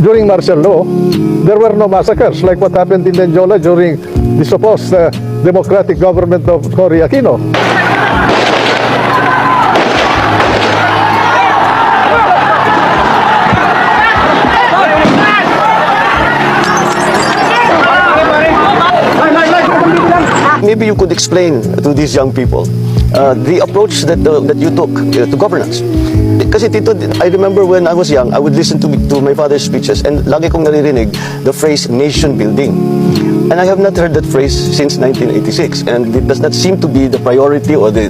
during martial law, there were no massacres like what happened in Mindiola during the supposed democratic government of Cory Aquino. Maybe you could explain to these young people the approach that you took to governance. Kasi Tito, I remember when I was young, I would listen to my father's speeches and lagi kong naririnig the phrase nation building. And I have not heard that phrase since 1986, and it does not seem to be the priority or the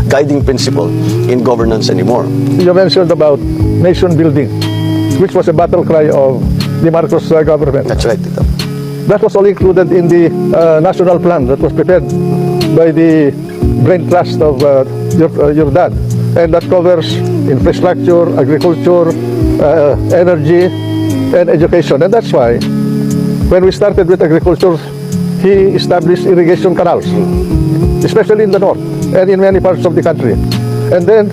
guiding principle in governance anymore. You mentioned about nation building, which was a battle cry of the Marcos government. That's right, Tito. That was all included in the national plan that was prepared by the brain trust of your dad. And that covers infrastructure, agriculture, energy, and education. And that's why, when we started with agriculture, he established irrigation canals, especially in the north and in many parts of the country. And then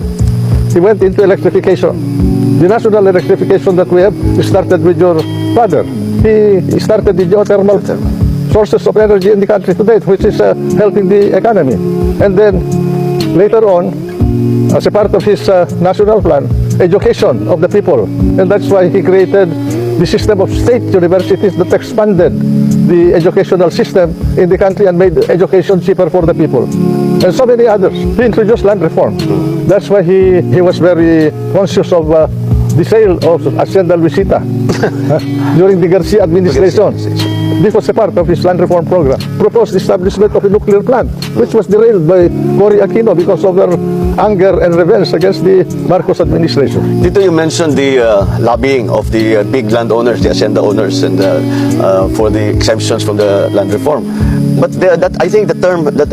he went into electrification. The national electrification that we have started with your father. He started the geothermal sources of energy in the country today, which is helping the economy. And then later on, as a part of his national plan, education of the people. And that's why he created the system of state universities that expanded the educational system in the country and made education cheaper for the people. And so many others. He introduced land reform. That's why he was very conscious of the sale of Hacienda Luisita during the Garcia administration. This was a part of his land reform program. Proposed establishment of a nuclear plant, which was derailed by Cory Aquino because of their anger and revenge against the Marcos administration. Dito you mentioned the lobbying of the big landowners, the hacienda owners, and for the exemptions from the land reform. But I think the term that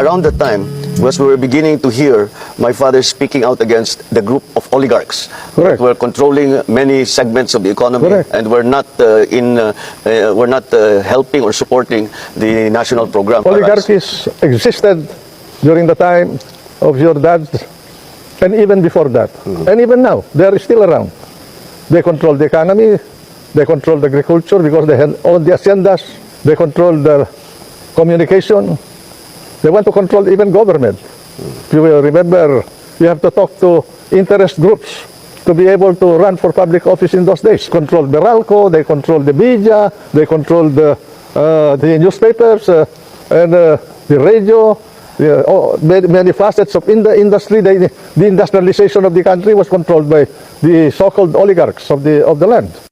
around that time was we were beginning to hear my father speaking out against the group of oligarchs. Correct. That were controlling many segments of the economy. Correct. And were not helping or supporting the national program. Oligarchies existed during the time of your dad and even before that. And even now, they are still around. They control the economy, they control the agriculture because they own the haciendas, they control the communication, they want to control even government. If you will remember, you have to talk to interest groups to be able to run for public office in those days. Control Meralco, they control the media, they control the newspapers and the radio. Many facets of in the industry. The industrialization of the country was controlled by the so-called oligarchs of the land.